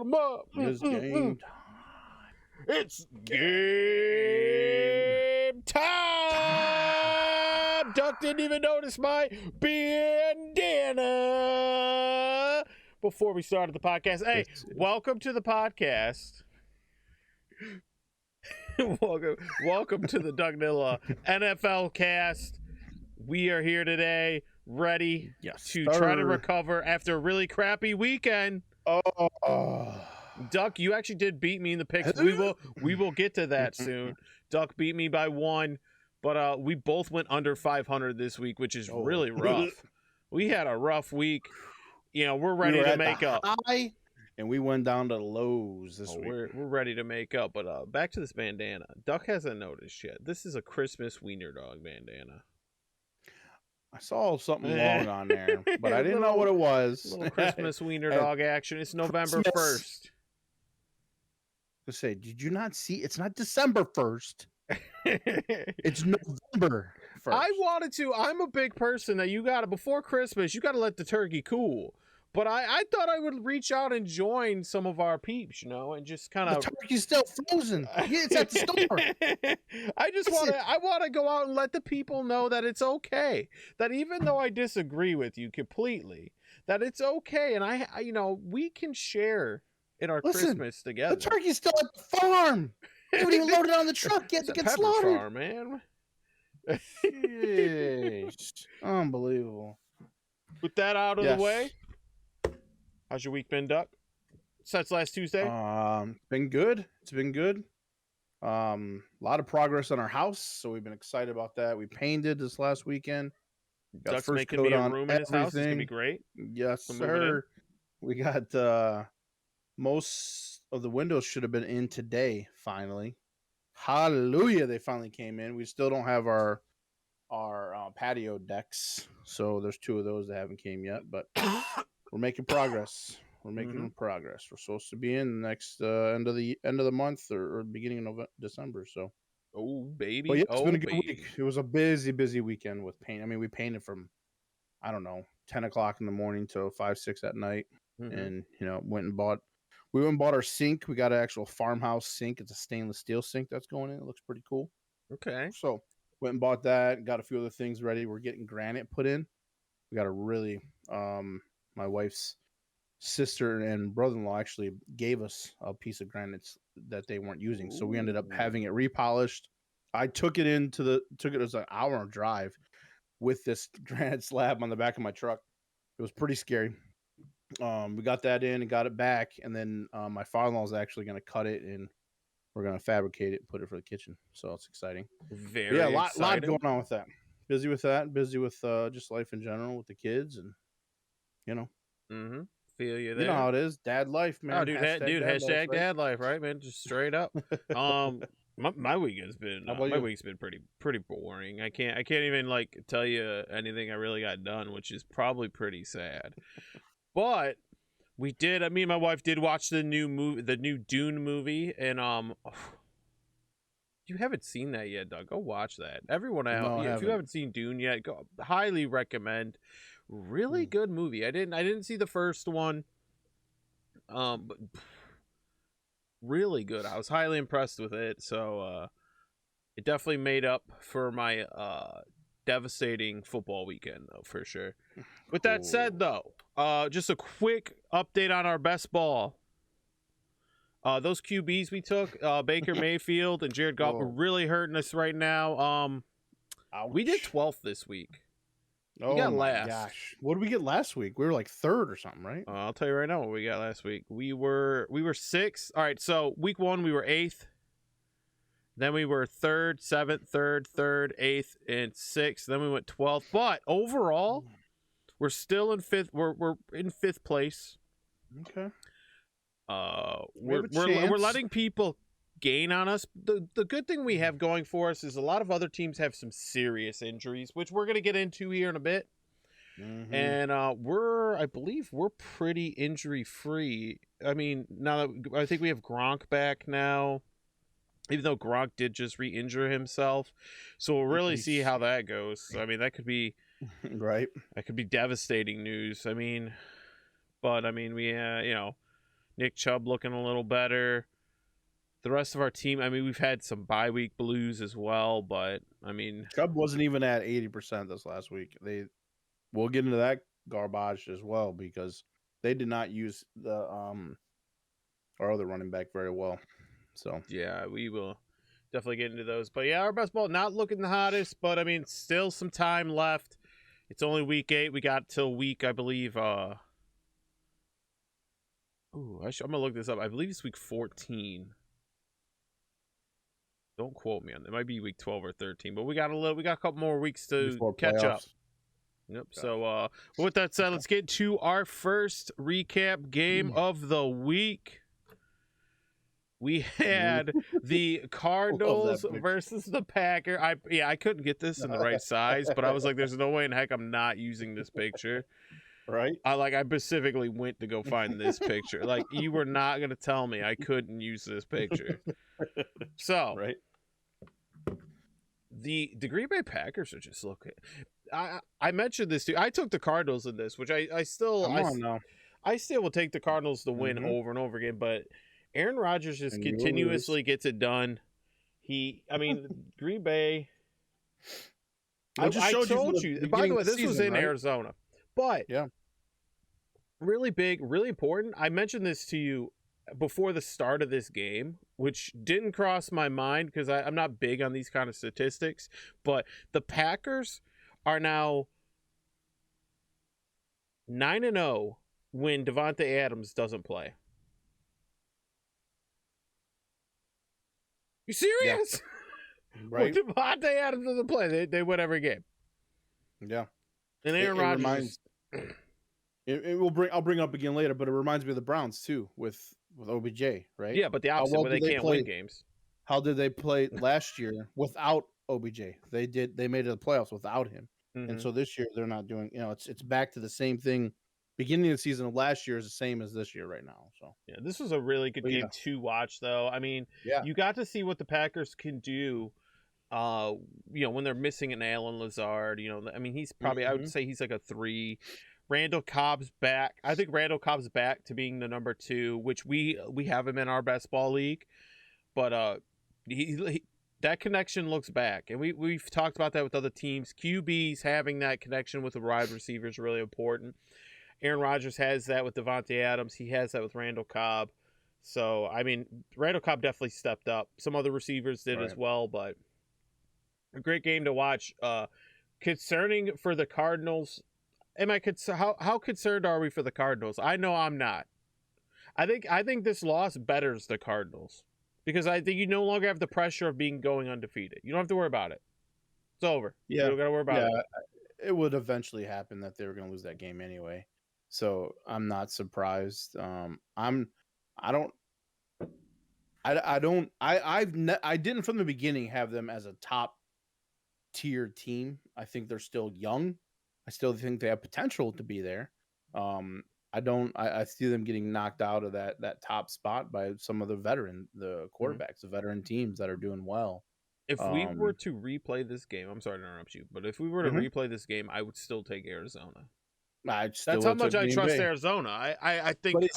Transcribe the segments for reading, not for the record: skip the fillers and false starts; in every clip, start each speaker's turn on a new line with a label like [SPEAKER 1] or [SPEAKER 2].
[SPEAKER 1] It's game time.
[SPEAKER 2] It's game time. Duck didn't even notice my bandana before we started the podcast. Hey, welcome to the podcast. welcome to the DukNilla NFL cast. We are here today, ready to try to recover after a really crappy weekend. Duck, you actually did beat me in the picks. We will get to that soon. Duck beat me by 1, but we both went under 500 this week, which is really rough. We had a rough week. You know, we're ready to make up.
[SPEAKER 1] High, and we went down to the lows this week.
[SPEAKER 2] We're ready to make up. But back to this bandana. Duck hasn't noticed yet. This is a Christmas wiener dog bandana.
[SPEAKER 1] I saw something long on there, but I didn't know what it was.
[SPEAKER 2] Little Christmas wiener dog action. It's November 1st.
[SPEAKER 1] To say, did you not see? It's not December 1st. It's November 1st.
[SPEAKER 2] I wanted to. I'm a big person that you got to, before Christmas, you got to let the turkey cool. But I thought I would reach out and join some of our peeps, you know, and just kind of.
[SPEAKER 1] The turkey's still frozen. It's at the store.
[SPEAKER 2] I want to go out and let the people know that it's okay. That even though I disagree with you completely, that it's okay, and I you know, we can share in our Christmas together.
[SPEAKER 1] The turkey's still at the farm. They haven't even loaded on the truck yet to get slaughtered.
[SPEAKER 2] Farm, man.
[SPEAKER 1] Unbelievable.
[SPEAKER 2] With that out of the way, how's your week been, Duck? Since last Tuesday?
[SPEAKER 1] Been good. It's been good. A lot of progress on our house, so we've been excited about that. We painted this last weekend.
[SPEAKER 2] Got Duck's first making me a room in his house. It's gonna be great.
[SPEAKER 1] Yes, sir. We got most of the windows should have been in today. Finally, hallelujah! They finally came in. We still don't have our patio decks, so there's 2 of those that haven't came yet, but we're making progress. We're making progress. We're supposed to be in the next end of the month or beginning of December. So,
[SPEAKER 2] oh baby,
[SPEAKER 1] but yeah, it's been a good week. It was a busy weekend with paint. I mean, we painted from 10 o'clock in the morning till 5, 6 at night, and went and bought our sink. We got an actual farmhouse sink. It's a stainless steel sink that's going in. It looks pretty cool.
[SPEAKER 2] Okay.
[SPEAKER 1] So went and bought that. Got a few other things ready. We're getting granite put in. We got a really my wife's sister and brother-in-law actually gave us a piece of granite that they weren't using. So we ended up having it repolished. I took it as an hour drive with this granite slab on the back of my truck. It was pretty scary. We got that in and got it back, and then my father-in-law is actually going to cut it, and we're going to fabricate it and put it for the kitchen. So it's exciting.
[SPEAKER 2] Very
[SPEAKER 1] a lot going on with that. Busy with that. Busy with just life in general with the kids, and
[SPEAKER 2] feel you there.
[SPEAKER 1] You know how it is, dad life, man.
[SPEAKER 2] Oh, dude, hashtag dad life, right, man? Just straight up. My week has been week's been pretty boring. I can't even tell you anything I really got done, which is probably pretty sad. But we did. Me and my wife did watch the new Dune movie, and you haven't seen that yet, Doug. Go watch that. Everyone out, if you haven't seen Dune yet, go. Highly recommend. Really good movie. I didn't see the first one, but really good. I was highly impressed with it. So it definitely made up for my devastating football weekend, though, for sure. With that said, though, just a quick update on our best ball. Those QBs we took, Baker Mayfield and Jared Goff, are really hurting us right now. We did 12th this week. We got last.
[SPEAKER 1] Gosh, what did we get last week? We were like 3rd or something, right?
[SPEAKER 2] I'll tell you right now what we got last week. We were 6th. All right, so week 1 we were 8th. Then we were 3rd, 7th, 3rd, 8th, and 6th. Then we went 12th. But overall, we're still in 5th. We're in 5th place.
[SPEAKER 1] Okay.
[SPEAKER 2] We're letting people gain on us. The good thing we have going for us is a lot of other teams have some serious injuries, which we're going to get into here in a bit. And I believe we're pretty injury free. I mean, now that I think we have Gronk back now, even though Gronk did just re-injure himself, so we'll really see how that goes. I mean, that could be right. That could be devastating news. I mean, but we Nick Chubb looking a little better. The rest of our team, I mean, we've had some bye week blues as well, but I mean,
[SPEAKER 1] Chubb wasn't even at 80% this last week. We'll get into that garbage as well because they did not use the our other running back very well. So
[SPEAKER 2] yeah, we will definitely get into those. But yeah, our best ball not looking the hottest, but I mean, still some time left. It's only week 8. We got till week, I believe. I'm gonna look this up. I believe it's week 14. Don't quote me on that. It might be week 12 or 13, but we got a couple more weeks to catch up. Yep. Gotcha. So with that said, let's get to our first recap game of the week. We had the Cardinals versus the Packers. I couldn't get this in the right size, but I was like, there's no way in heck I'm not using this picture.
[SPEAKER 1] Right.
[SPEAKER 2] I specifically went to go find this picture. Like, you were not gonna tell me I couldn't use this picture. So
[SPEAKER 1] right.
[SPEAKER 2] The Green Bay Packers are just looking. I mentioned this too. I took the Cardinals in this, which I still will take the Cardinals to win over and over again. But Aaron Rodgers just continuously gets it done. Green Bay. I told you. By the way, this was in Arizona, but
[SPEAKER 1] yeah,
[SPEAKER 2] really big, really important. I mentioned this to you before the start of this game, which didn't cross my mind because I'm not big on these kind of statistics, but the Packers are now 9-0 when Davante Adams doesn't play. You serious?
[SPEAKER 1] Yeah. Right.
[SPEAKER 2] When Davante Adams doesn't play, they win every game.
[SPEAKER 1] Yeah.
[SPEAKER 2] And Aaron Rodgers.
[SPEAKER 1] I'll bring it up again later, but it reminds me of the Browns too with OBJ, right?
[SPEAKER 2] Yeah, but the opposite, where they can't win games.
[SPEAKER 1] How did they play last year without OBJ? They made it to the playoffs without him. Mm-hmm. And so this year they're not doing, it's back to the same thing. Beginning of the season of last year is the same as this year right now. So
[SPEAKER 2] yeah, this was a really good game to watch, though. I mean, you got to see what the Packers can do. When they're missing an Allen Lazard, he's probably I would say he's like a 3. Randall Cobb's back. I think Randall Cobb's back to being the number 2, which we have him in our best ball league. But he that connection looks back, and we've talked about that with other teams. QBs having that connection with the wide receiver is really important. Aaron Rodgers has that with Davante Adams. He has that with Randall Cobb. So, Randall Cobb definitely stepped up. Some other receivers did as well, but a great game to watch. Concerning for the Cardinals, how concerned are we for the Cardinals? I know I'm not. I think this loss betters the Cardinals because I think you no longer have the pressure of going undefeated. You don't have to worry about it. It's over.
[SPEAKER 1] Yeah,
[SPEAKER 2] you don't got to worry about it.
[SPEAKER 1] It would eventually happen that they were going to lose that game anyway. So I'm not surprised. I didn't from the beginning have them as a top tier team. I think they're still young. I still think they have potential to be there. I see them getting knocked out of that top spot by some of the quarterbacks, the veteran teams that are doing well.
[SPEAKER 2] If we were to replay this game, I'm sorry to interrupt you, but if we were to replay this game, I would still take Arizona. That's how much I trust Arizona. I think.
[SPEAKER 1] But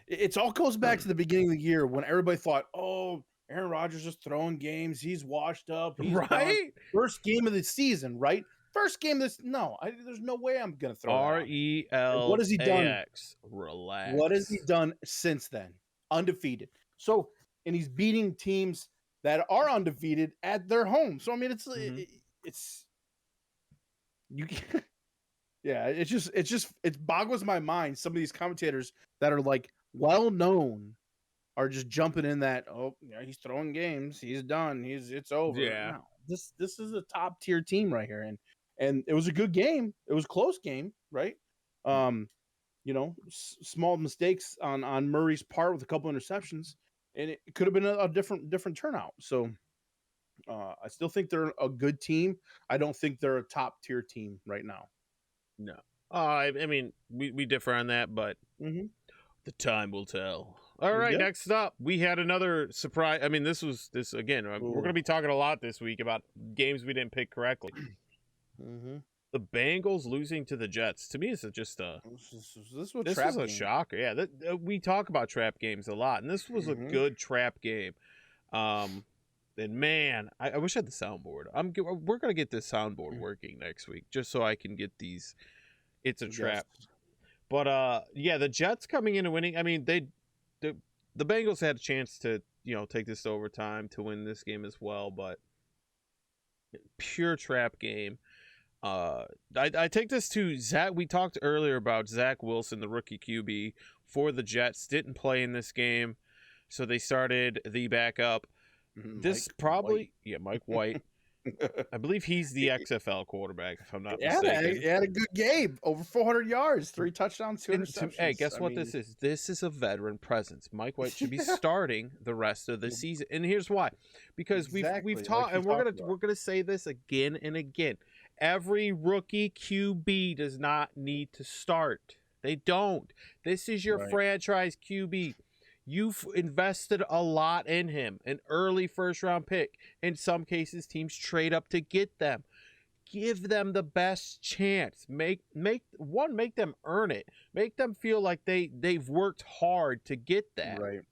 [SPEAKER 1] it all goes back to the beginning of the year when everybody thought, "Oh, Aaron Rodgers is throwing games. He's washed up. He's
[SPEAKER 2] right."
[SPEAKER 1] Done. First game of the season, right? First game of this. No, there's no way I'm gonna throw
[SPEAKER 2] REL.
[SPEAKER 1] What has he done?
[SPEAKER 2] Relax.
[SPEAKER 1] What has he done since then? Undefeated. So, and he's beating teams that are undefeated at their home. So it's you. Yeah, it boggles my mind. Some of these commentators that are like well known are just jumping in that. Oh, yeah, he's throwing games. He's done. It's over.
[SPEAKER 2] Yeah,
[SPEAKER 1] no, this is a top tier team right here, and it was a good game. It was a close game, right? Small mistakes on Murray's part with a couple interceptions, and it could have been a different turnout. So, I still think they're a good team. I don't think they're a top tier team right now.
[SPEAKER 2] No. We differ on that, but the time will tell. All right, next up, we had another surprise. We're going to be talking a lot this week about games we didn't pick correctly. The Bengals losing to the Jets, to me, is just a
[SPEAKER 1] this was
[SPEAKER 2] a shocker. Yeah, we talk about trap games a lot, and this was a good trap game. And man, I wish I had the soundboard. We're gonna get this soundboard working next week, just so I can get these. It's a trap. But yeah, the Jets coming in and winning. I mean, the Bengals had a chance to take this to overtime to win this game as well, but pure trap game. I take this to Zach. We talked earlier about Zach Wilson, the rookie QB for the Jets, didn't play in this game, so they started the backup. Mike White. I believe he's the XFL quarterback, if I'm not mistaken.
[SPEAKER 1] He had a good game, over 400 yards, 3 touchdowns, 2 interceptions.
[SPEAKER 2] Hey, guess what this is? This is a veteran presence. Mike White should be starting the rest of the season, and here's why: because we've talked, and we're gonna say this again and again. Every rookie QB does not need to start. They don't. This is your franchise QB. You've invested a lot in him, an early first-round pick. In some cases, teams trade up to get them. Give them the best chance. Make them earn it. Make them feel like they've worked hard to get that.
[SPEAKER 1] Right.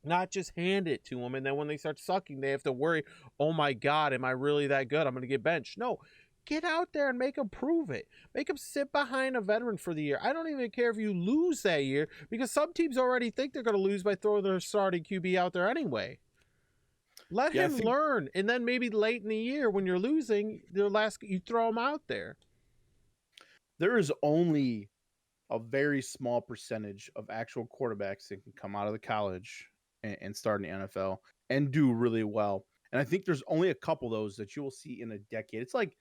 [SPEAKER 2] Not just hand it to them, and then when they start sucking, they have to worry, oh my God, am I really that good? I'm going to get benched. No. Get out there and make them prove it. Make them sit behind a veteran for the year. I don't even care if you lose that year, because some teams already think they're going to lose by throwing their starting QB out there anyway. Let him learn, and then maybe late in the year when you're losing, you throw him out there.
[SPEAKER 1] There is only a very small percentage of actual quarterbacks that can come out of the college and start in the NFL and do really well. And I think there's only a couple of those that you will see in a decade. It's like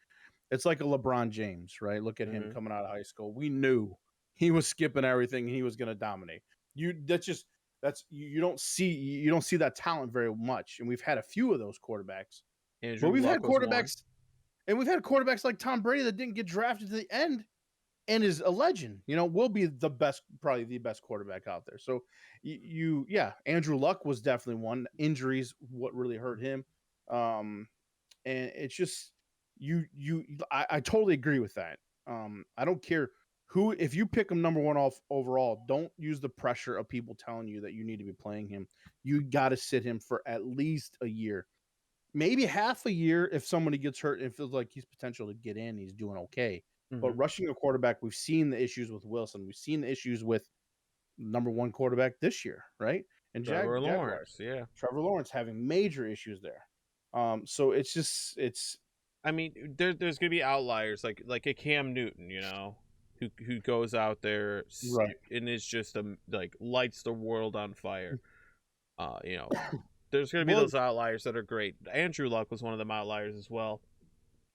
[SPEAKER 1] a LeBron James, right? Look at him coming out of high school. We knew he was skipping everything and he was going to dominate. You don't see that talent very much. And we've had a few of those quarterbacks. But we've had quarterbacks like Tom Brady that didn't get drafted to the end and is a legend. Will be probably the best quarterback out there. So Andrew Luck was definitely one. Injuries, what really hurt him. And it's just I totally agree with that. I don't care if you pick him number 1 overall, don't use the pressure of people telling you that you need to be playing him. You got to sit him for at least a year, maybe half a year. If somebody gets hurt and feels like he's potential to get in, he's doing okay. But rushing a quarterback, we've seen the issues with Wilson. We've seen the issues with number 1 quarterback this year, right? And
[SPEAKER 2] Trevor
[SPEAKER 1] Lawrence, Trevor Lawrence having major issues there. So it's.
[SPEAKER 2] I mean, there's going to be outliers like a Cam Newton, who goes out there and is just lights the world on fire. There's going to be those outliers that are great. Andrew Luck was one of them outliers as well.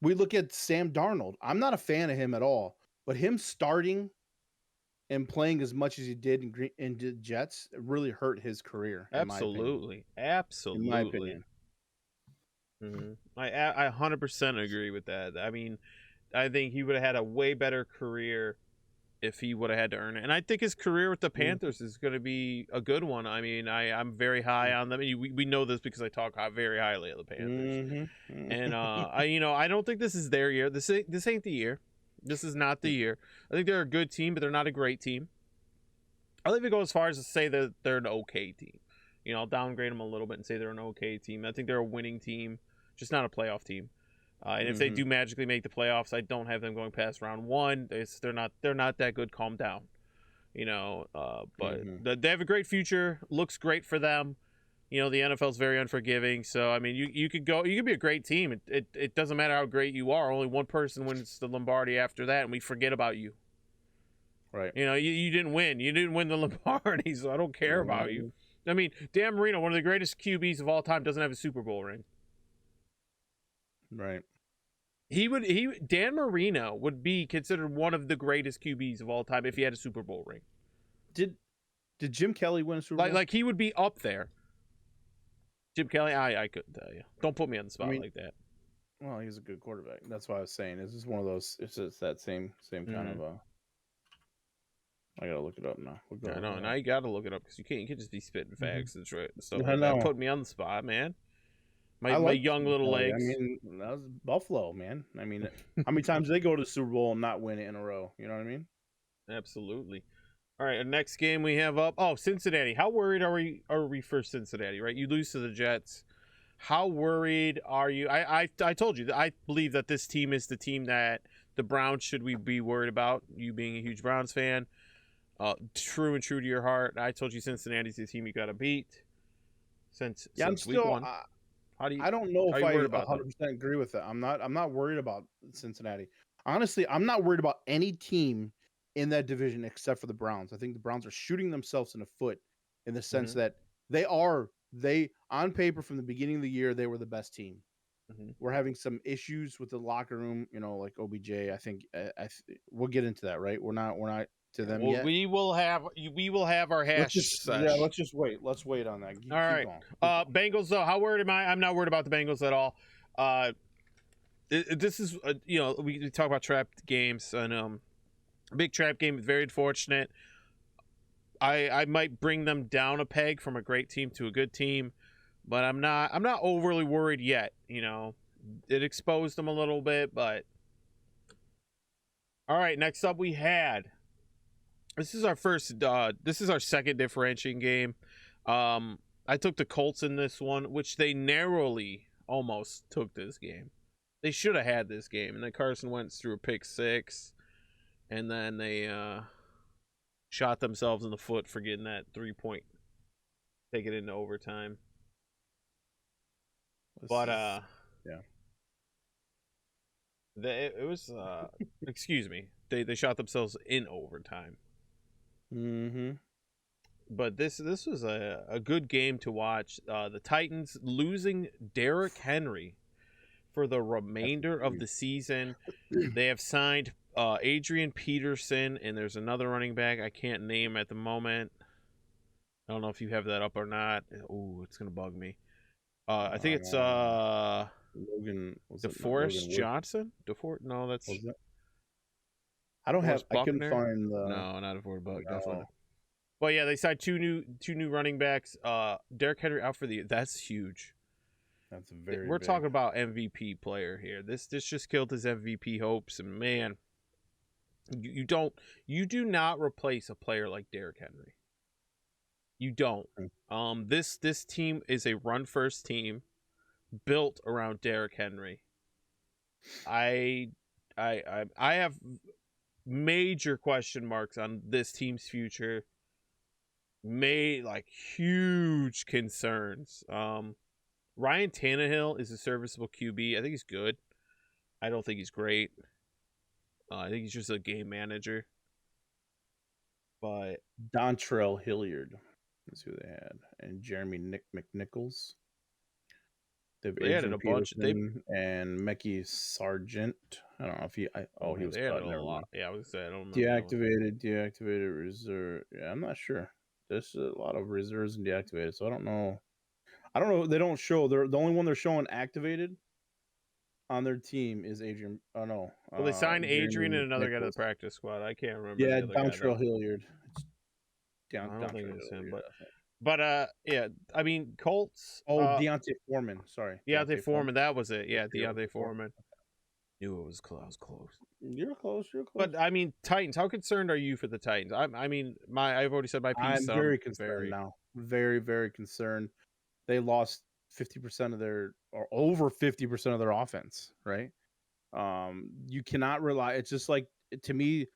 [SPEAKER 1] We look at Sam Darnold. I'm not a fan of him at all, but him starting and playing as much as he did in the Jets really hurt his career.
[SPEAKER 2] Absolutely.
[SPEAKER 1] In my opinion.
[SPEAKER 2] I 100% agree with that. I mean, I think he would have had a way better career if he would have had to earn it. And I think his career with the Panthers is going to be a good one. I mean, I'm very high on them. We know this because I talk very highly of the Panthers. And I don't think this is their year. This ain't the year. This is not the year. I think they're a good team, but they're not a great team. I'll even go as far as to say that they're an okay team. I'll downgrade them a little bit and say they're an okay team. I think they're a winning team, just not a playoff team. And if they do magically make the playoffs, I don't have them going past round 1. They're not that good. Calm down, But they have a great future. Looks great for them. The NFL is very unforgiving. So I mean, you could be a great team. It doesn't matter how great you are. Only one person wins the Lombardi after that, and we forget about you.
[SPEAKER 1] Right.
[SPEAKER 2] You didn't win. You didn't win the Lombardi, so I don't care about you. I mean, Dan Marino, one of the greatest QBs of all time, doesn't have a Super Bowl ring.
[SPEAKER 1] Right.
[SPEAKER 2] Dan Marino would be considered one of the greatest QBs of all time if he had a Super Bowl ring.
[SPEAKER 1] Did Jim Kelly win a Super Bowl?
[SPEAKER 2] Like he would be up there. Jim Kelly, I couldn't tell you. Don't put me on the spot like that.
[SPEAKER 1] Well, he's a good quarterback. That's why I was saying this is one of those. It's just that same kind of. I gotta look it up now.
[SPEAKER 2] I know. Now you gotta look it up because you can't just be spitting facts and stuff like that. Put me on the spot, man. My young little legs.
[SPEAKER 1] I mean, that was Buffalo, man. I mean, how many times they go to the Super Bowl and not win it in a row? You know what I mean?
[SPEAKER 2] Absolutely. All right, our next game we have up. Oh, Cincinnati. How worried are we for Cincinnati? Right, you lose to the Jets. How worried are you? I told you that I believe that this team is the team that the Browns should we be worried about. You being a huge Browns fan, true to your heart. I told you Cincinnati's the team you got to beat. Since
[SPEAKER 1] I'm
[SPEAKER 2] week
[SPEAKER 1] still.
[SPEAKER 2] one.
[SPEAKER 1] I don't know if I
[SPEAKER 2] 100%
[SPEAKER 1] agree with that. I'm not worried about Cincinnati. Honestly, I'm not worried about any team in that division except for the Browns. I think the Browns are shooting themselves in the foot in the sense that they on paper from the beginning of the year they were the best team. We're having some issues with the locker room, like OBJ. I think we'll get into that, right? We're not to them yet.
[SPEAKER 2] We will have our hash session.
[SPEAKER 1] Let's just wait. Let's wait on that.
[SPEAKER 2] All right. Bengals though, how worried am I? I'm not worried about the Bengals at all. This is we talk about trap games and big trap game, very unfortunate. I might bring them down a peg from a great team to a good team, but I'm not overly worried yet. It exposed them a little bit, but all right. Next up, we had. This is our first. This is our second differentiating game. I took the Colts in this one, which they narrowly almost took this game. They should have had this game, and then Carson Wentz threw a pick 6, and then they shot themselves in the foot for getting that 3-point, take it into overtime. Yeah, it was. Excuse me, they shot themselves in overtime. But this was a good game to watch. The Titans losing Derrick Henry for the remainder of the season. They have signed Adrian Peterson, and there's another running back I can't name at the moment. I don't know if you have that up or not. Oh, it's gonna bug me. I think it's
[SPEAKER 1] Logan.
[SPEAKER 2] DeForest Johnson. No, that's.
[SPEAKER 1] I don't have. I couldn't find the.
[SPEAKER 2] No, not DeForest Buck. Definitely. But yeah, they signed two new running backs. Derrick Henry out for that's huge.
[SPEAKER 1] That's very.
[SPEAKER 2] We're talking about MVP player here. This just killed his MVP hopes, and man, you do not replace a player like Derrick Henry. You don't. This team is a run first team built around Derrick Henry. I have major question marks on this team's future. Huge concerns. Ryan Tannehill is a serviceable QB. I think he's good. I don't think he's great. I think he's just a game manager. But
[SPEAKER 1] Dontrell Hilliard is who they had, and Jeremy McNichols.
[SPEAKER 2] They added a bunch.
[SPEAKER 1] And Mecky Sargent. I don't know if he was cut.
[SPEAKER 2] A lot. Yeah, I was saying. I don't
[SPEAKER 1] remember. Deactivated reserve. Yeah, I'm not sure. There's a lot of reserves and deactivated, so I don't know. They don't show. The only one they're showing activated on their team is Adrian. Oh no.
[SPEAKER 2] Well, they signed Adrian and another guy to the practice squad. I can't remember.
[SPEAKER 1] Yeah, Dontrell Hilliard.
[SPEAKER 2] I don't think it's him, but yeah. I mean, Colts.
[SPEAKER 1] Deontay Foreman. Sorry.
[SPEAKER 2] Deontay Foreman. That was it. Yeah, Deontay Foreman. Knew it was close. I was close.
[SPEAKER 1] You're close.
[SPEAKER 2] But I mean, Titans. How concerned are you for the Titans? I've already said my piece.
[SPEAKER 1] I'm very concerned now. Very, very concerned. They lost 50% of or over 50% of their offense. Right. You cannot rely. It's just like, to me,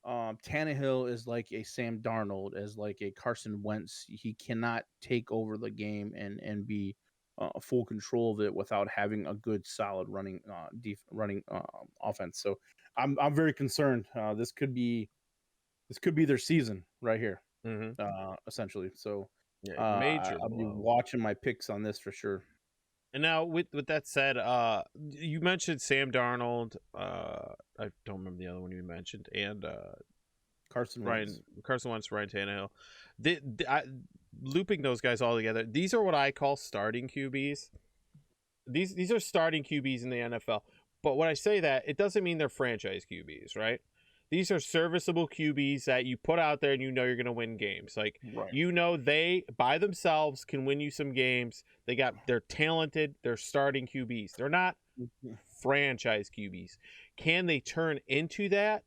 [SPEAKER 1] Tannehill is like a Sam Darnold, as like a Carson Wentz. He cannot take over the game and be full control of it without having a good, solid running offense. So I'm very concerned. This could be their season right here, essentially. So
[SPEAKER 2] major.
[SPEAKER 1] I'll be watching my picks on this for sure.
[SPEAKER 2] And now, with that said, you mentioned Sam Darnold. I don't remember the other one you mentioned, and Carson Wentz, Ryan Tannehill. Looping those guys all together, these are what I call starting QBs. These are starting QBs in the NFL. But when I say that, it doesn't mean they're franchise QBs, right? These are serviceable QBs that you put out there and you know you're going to win games. Like, you know, they by themselves can win you some games. They're talented. They're starting QBs. They're not franchise QBs. Can they turn into that?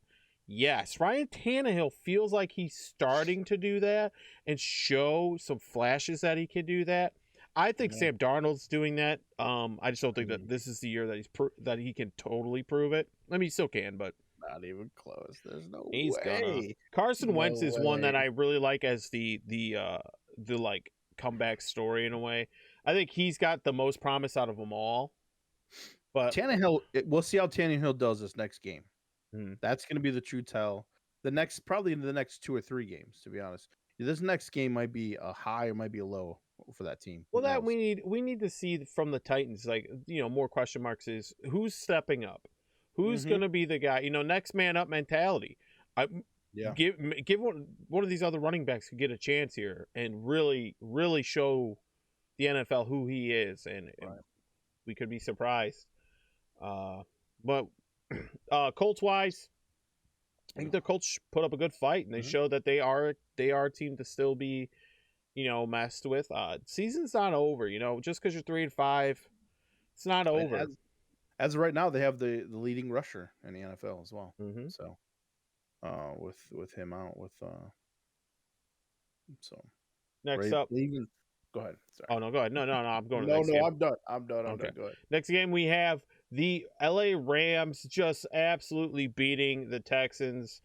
[SPEAKER 2] Yes. Ryan Tannehill feels like he's starting to do that and show some flashes that he can do that. I think Sam Darnold's doing that. I just don't think that this is the year that that he can totally prove it. I mean, he still can, but
[SPEAKER 1] not even close. There's no
[SPEAKER 2] he's
[SPEAKER 1] way.
[SPEAKER 2] Gonna. Carson Wentz is one that I really like as the like comeback story in a way. I think he's got the most promise out of them all. But
[SPEAKER 1] Tannehill, we'll see how Tannehill does this next game. That's going to be the true tell. Probably in the next 2 or 3 games, to be honest. This next game might be a high or might be a low for that team.
[SPEAKER 2] Well, that we need to see from the Titans, like, you know, more question marks is who's stepping up, who's going to be the guy, you know, next man up mentality. Give one of these other running backs could get a chance here and really show the NFL who he is, and we could be surprised. But Colts wise, I think the Colts put up a good fight, and they show that they are a team to still be, you know, messed with. Season's not over, you know, just because you're 3-5, it's not over.
[SPEAKER 1] As of right now, they have the leading rusher in the NFL as well. So, with him out so
[SPEAKER 2] next up,
[SPEAKER 1] go ahead. Sorry.
[SPEAKER 2] Oh no, go ahead. No, I'm going to
[SPEAKER 1] the next
[SPEAKER 2] game.
[SPEAKER 1] I'm done. I'm done. Go ahead.
[SPEAKER 2] Next game we have the LA Rams just absolutely beating the Texans.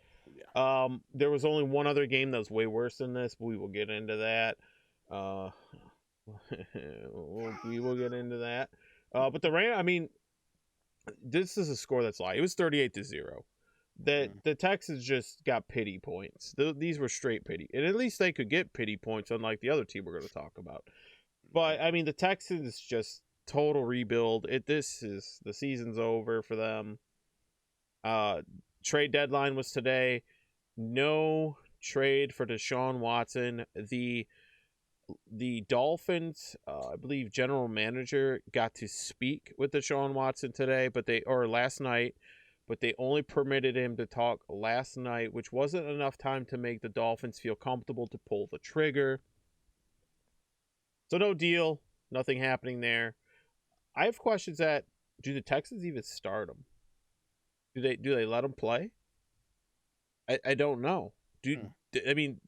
[SPEAKER 2] Yeah. There was only one other game that was way worse than this, but we will get into that. We will get into that. But the Rams, I mean, this is a score that's light. It was 38-0. The Texans just got pity points. These were straight pity. And at least they could get pity points, unlike the other team we're going to talk about. But, I mean, the Texans just total rebuild. The season's over for them. Trade deadline was today. No trade for Deshaun Watson. The Dolphins, I believe general manager got to speak with Deshaun Watson today, last night, but they only permitted him to talk last night, which wasn't enough time to make the Dolphins feel comfortable to pull the trigger. So no deal, nothing happening there. I have questions that, do the Texans even start him? Do they let him play? I don't know. I mean,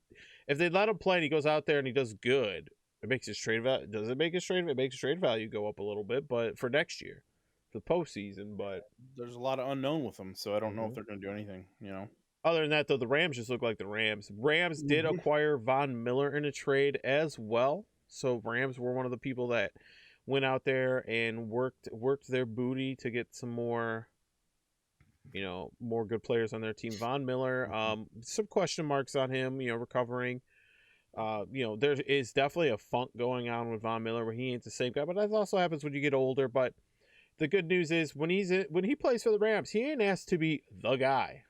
[SPEAKER 2] if they let him play and he goes out there and he does good, it makes his trade value. Does it make his trade? It makes his trade value go up a little bit, but for next year, for the postseason. But
[SPEAKER 1] there's a lot of unknown with them, so I don't know if they're going to do anything. You know.
[SPEAKER 2] Other than that, though, the Rams just look like the Rams. Rams did acquire Von Miller in a trade as well, so Rams were one of the people that went out there and worked their booty to get some more, you know, more good players on their team. Von Miller, some question marks on him, you know, recovering. You know, there is definitely a funk going on with Von Miller where he ain't the same guy, but that also happens when you get older. But the good news is when he plays for the Rams, he ain't asked to be the guy.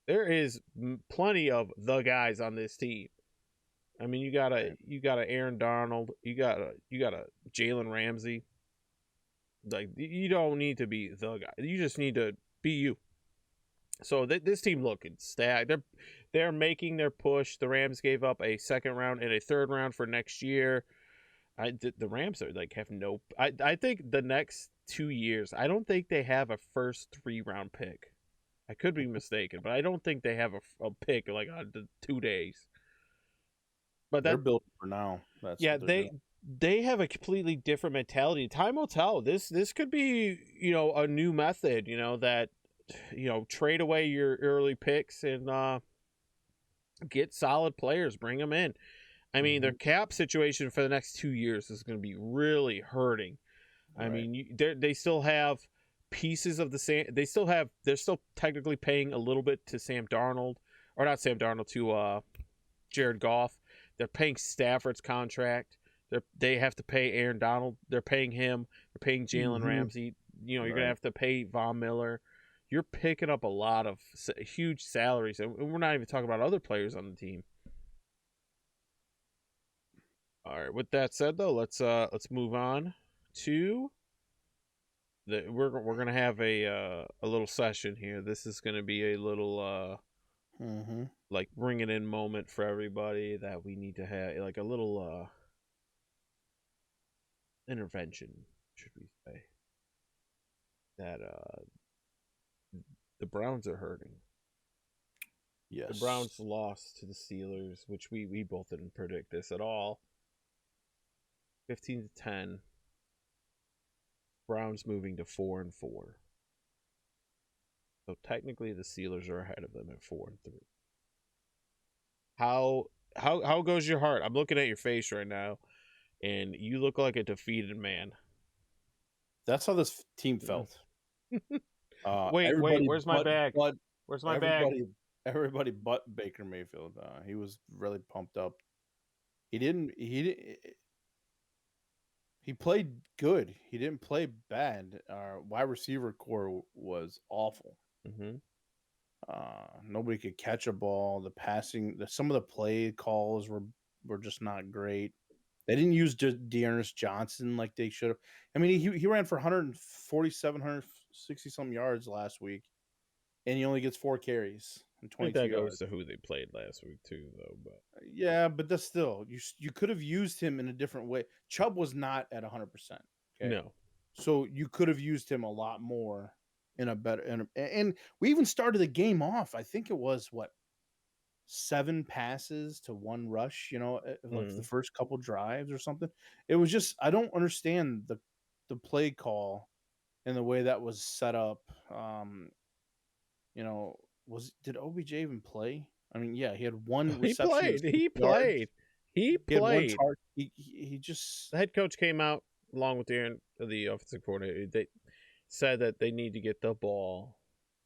[SPEAKER 2] There is plenty of the guys on this team. I mean, you got a Aaron Donald, you got a Jalen Ramsey. Like, you don't need to be the guy. You just need to be you. So this team looking stacked. They're making their push. The Rams gave up a second round and a third round for next year. The Rams are like have no. I think the next 2 years, I don't think they have a first 3-round pick. I could be mistaken, but I don't think they have a pick like on the 2 days. But
[SPEAKER 1] they're built for now.
[SPEAKER 2] They have a completely different mentality. Time will tell. This could be, you know, a new method, you know, that, you know, trade away your early picks and get solid players, bring them in. I mean, their cap situation for the next 2 years is going to be really hurting. I mean, they still have pieces of they're still technically paying a little bit to Sam Darnold, or not Sam Darnold, to Jared Goff. They're paying Stafford's contract. They have to pay Aaron Donald. They're paying him. They're paying Jalen Ramsey. You know, you're gonna have to pay Von Miller. You're picking up a lot of huge salaries, and we're not even talking about other players on the team. All right. With that said, though, let's move on to we're gonna have a little session here. This is gonna be a little like bringing in moment for everybody that we need to have, like a little intervention, should we say? That the Browns are hurting.
[SPEAKER 1] Yes.
[SPEAKER 2] The Browns lost to the Steelers, which we both didn't predict this at all. 15-10. Browns moving to 4-4. So technically the Steelers are ahead of them at 4-3. How goes your heart? I'm looking at your face right now, and you look like a defeated man.
[SPEAKER 1] That's how this team felt.
[SPEAKER 2] Wait, where's my bag? Where's my bag?
[SPEAKER 1] Everybody but Baker Mayfield. He was really pumped up. He played good. He didn't play bad. Our wide receiver core was awful. Nobody could catch a ball. The passing, some of the play calls were just not great. They didn't use Dearness Johnson like they should have. I mean, he ran for 147, 160 some yards last week, and he only gets 4 carries and 22
[SPEAKER 2] I think that
[SPEAKER 1] yards.
[SPEAKER 2] goes to who they played last week too, though. But
[SPEAKER 1] yeah, but that's still you could have used him in a different way. Chubb was not at 100%. Okay,
[SPEAKER 2] no,
[SPEAKER 1] so you could have used him a lot more in a better. And we even started the game off. I think it was 7 passes to 1 rush, like the first couple drives or something. It was just, I don't understand the play call and the way that was set up. Did OBJ even play? I mean, yeah, he had 1 reception.
[SPEAKER 2] He played. He
[SPEAKER 1] had 1
[SPEAKER 2] played.
[SPEAKER 1] target. He just,
[SPEAKER 2] the head coach came out along with the offensive coordinator. They said that they need to get the ball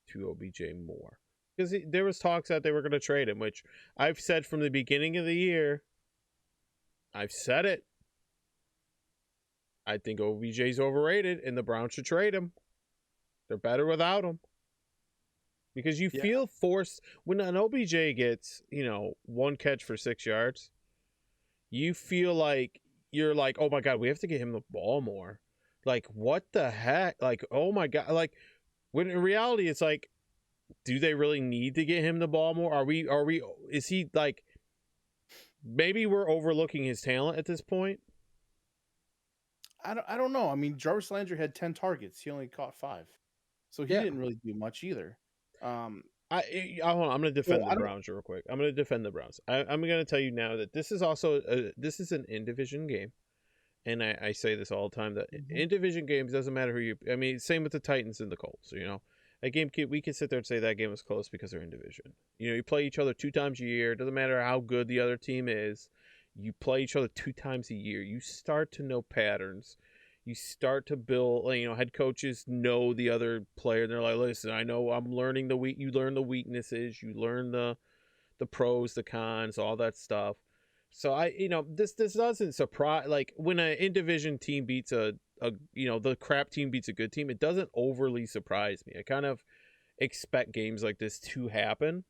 [SPEAKER 2] to OBJ more. Because there was talks that they were going to trade him, which I've said from the beginning of the year. I've said it. I think OBJ's overrated, and the Browns should trade him. They're better without him. Because you feel forced when an OBJ gets, 1 catch for 6 yards. You feel like you're like, oh my God, we have to get him the ball more. Like, what the heck? Like, oh my God. Like, when in reality, it's like, do they really need to get him the ball more? Is he like, maybe we're overlooking his talent at this point?
[SPEAKER 1] I don't know. I mean, Jarvis Landry had 10 targets. He only caught 5. So he didn't really do much either.
[SPEAKER 2] Hold on. I'm going to defend the Browns real quick. I'm going to defend the Browns. I'm going to tell you now that this is also this is an in-division game. And I say this all the time, that in-division games, doesn't matter who you... I mean, same with the Titans and the Colts, A game, we can sit there and say that game was close because they're in division. You play each other 2 times a year. It doesn't matter how good the other team is. You play each other 2 times a year. You start to know patterns. You start to build, head coaches know the other player. They're like, listen, I know I'm learning you learn the weaknesses. You learn the pros, the cons, all that stuff. So this doesn't surprise, like when an in-division team beats the crap team beats a good team, it doesn't overly surprise me. I kind of expect games like this to happen.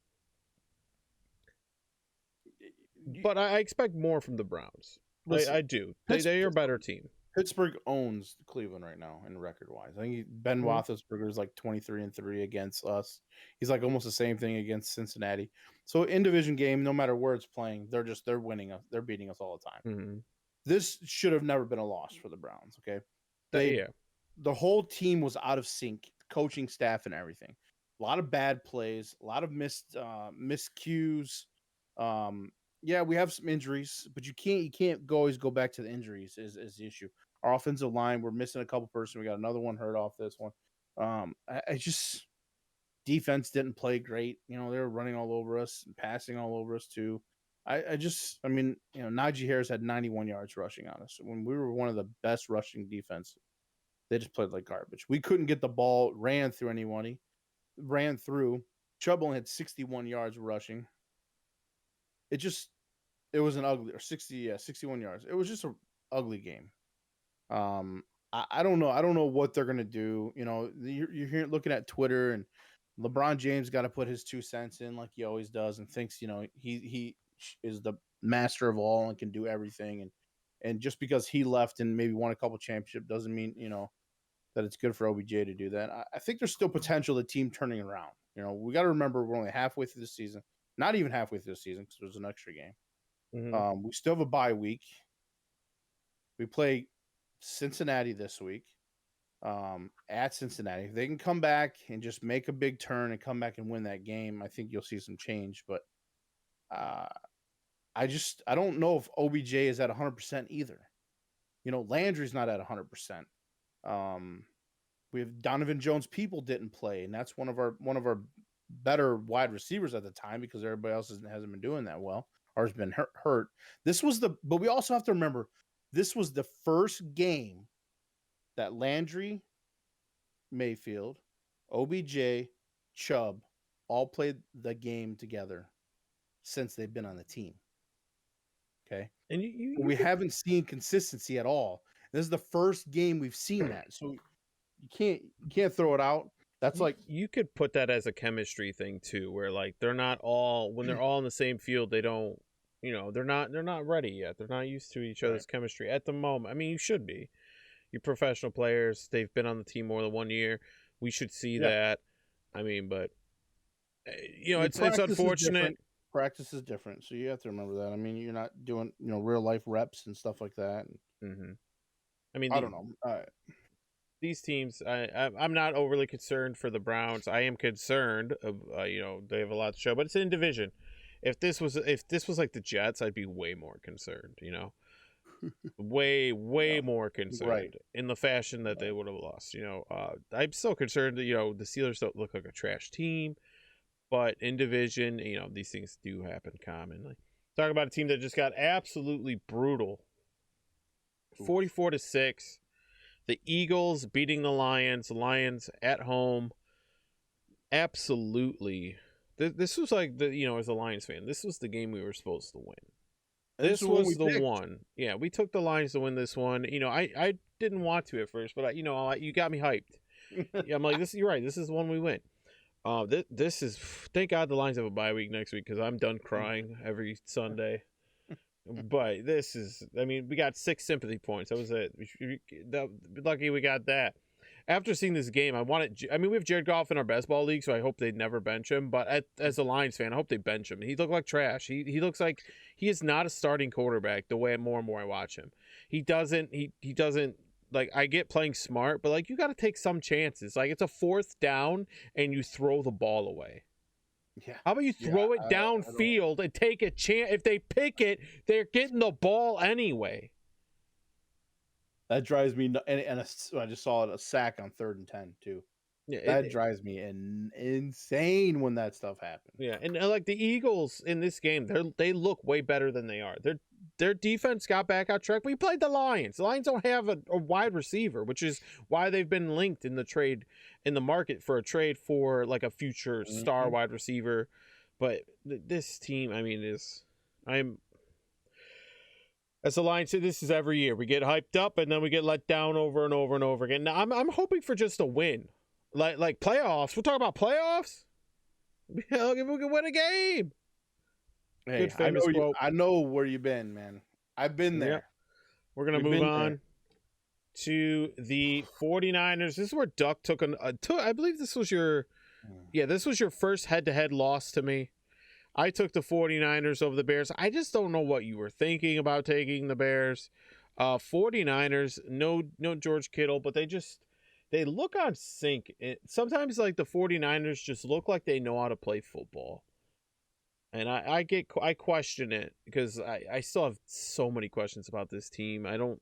[SPEAKER 2] But I expect more from the Browns. Listen, I do. They are a better team.
[SPEAKER 1] Pittsburgh owns Cleveland right now in record-wise. I think Ben Roethlisberger is like 23-3 against us. He's like almost the same thing against Cincinnati. So in division game, no matter where it's playing, they're winning us. They're beating us all the time. This should have never been a loss for the Browns. Okay, the whole team was out of sync, coaching staff and everything. A lot of bad plays, a lot of miscues. Yeah, we have some injuries, but you can't always go back to the injuries is the issue. Our offensive line, we're missing a couple persons. We got another one hurt off this one. I just, defense didn't play great. They were running all over us and passing all over us too. Najee Harris had 91 yards rushing on us when we were one of the best rushing defense. They just played like garbage. We couldn't get the ball, ran through anyone. Ran through. Chubb only had 61 yards rushing. It was an ugly, or 61 yards. It was just an ugly game. I don't know. I don't know what they're gonna do. You're here looking at Twitter, and LeBron James got to put his 2 cents in like he always does, and thinks he is the master of all and can do everything. And just because he left and maybe won a couple championship doesn't mean that it's good for OBJ to do that. I think there's still potential the team turning around. We got to remember we're only halfway through the season, not even halfway through the season because there's an extra game.
[SPEAKER 2] Mm-hmm.
[SPEAKER 1] We still have a bye week. We play Cincinnati this week at Cincinnati. If they can come back and just make a big turn and come back and win that game, I think you'll see some change. But I don't know if OBJ is at 100% either. Landry's not at 100%. We have Donovan Jones. People didn't play, and that's one of our better wide receivers at the time because everybody else hasn't been doing that well or has been hurt. But we also have to remember this was the first game that Landry, Mayfield, OBJ, Chubb all played the game together since they've been on the team. Okay,
[SPEAKER 2] and
[SPEAKER 1] we haven't seen consistency at all. This is the first game we've seen that, so you can't throw it out. That's
[SPEAKER 2] you could put that as a chemistry thing too, where like they're not all when they're all in the same field, they don't, they're not ready yet. They're not used to each other's chemistry at the moment. I mean, you should be. You're professional players. They've been on the team more than 1 year. We should see that. I mean, but it's unfortunate.
[SPEAKER 1] Practice is different, so you have to remember that. I mean, you're not doing real life reps and stuff like that.
[SPEAKER 2] Mm-hmm. I mean,
[SPEAKER 1] I don't know.
[SPEAKER 2] These teams, I'm not overly concerned for the Browns. I am concerned of they have a lot to show, but it's in division. If this was like the Jets, I'd be way more concerned. Way more concerned in the fashion that they would have lost. I'm still concerned that the Steelers don't look like a trash team. But in division, these things do happen commonly. Talk about a team that just got absolutely brutal. 44-6. The Eagles beating the Lions. The Lions at home. Absolutely. This was like as a Lions fan, this was the game we were supposed to win. This was the one. Yeah, we took the Lions to win this one. I didn't want to at first, but you got me hyped. I'm like, you're right. This is the one we win. This is, thank God the Lions have a bye week next week because I'm done crying every Sunday. But this is, I mean, we got 6 sympathy points. That was it. Lucky we got that. After seeing this game, we have Jared Goff in our best ball league, so I hope they never bench him. But as a Lions fan, I hope they bench him. He looked like trash. He looks like he is not a starting quarterback the way more and more I watch him. He doesn't. Like, I get playing smart, but like you got to take some chances. Like, it's a 4th down and you throw the ball away.
[SPEAKER 1] Yeah.
[SPEAKER 2] How about you throw it downfield and take a chance? If they pick it, they're getting the ball anyway.
[SPEAKER 1] That drives me. And I just saw a sack on 3rd and 10 too. Yeah, that drives me insane when that stuff happens.
[SPEAKER 2] Yeah, and like the Eagles in this game, they look way better than they are. Their defense got back on track. We played the Lions. The Lions don't have a wide receiver, which is why they've been linked in the market for a trade for like a future star wide receiver. But this team, I mean, as the Lions say, this is every year. We get hyped up and then we get let down over and over and over again. Now, I'm hoping for just a win. Like playoffs. We're talking about playoffs? If we can win a game.
[SPEAKER 1] Hey, I know where you've been, man. I've been there. Yep.
[SPEAKER 2] We're going to move on to the 49ers. This is where Duck took I believe this was your first head-to-head loss to me. I took the 49ers over the Bears. I just don't know what you were thinking about taking the Bears. 49ers, no George Kittle, but they look on sync. Sometimes like the 49ers just look like they know how to play football. And I question it because I still have so many questions about this team. I think